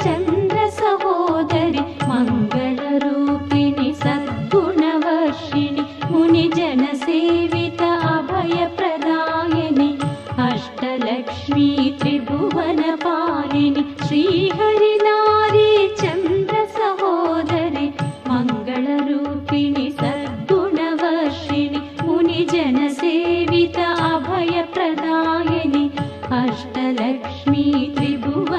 Chandra सहोदरि मङ्गलरूपिणि सद्गुणवर्षिणि मुनिजनसेवित अभयप्रदायिनि Ashtalakshmi त्रिभुवनपालिनि श्रीहरिनारी Chandra सहोदरि मङ्गलरूपिणि सद्गुणवर्षिणि मुनिजनसेवित अभयप्रदायिनि Ashtalakshmi Tribhuvan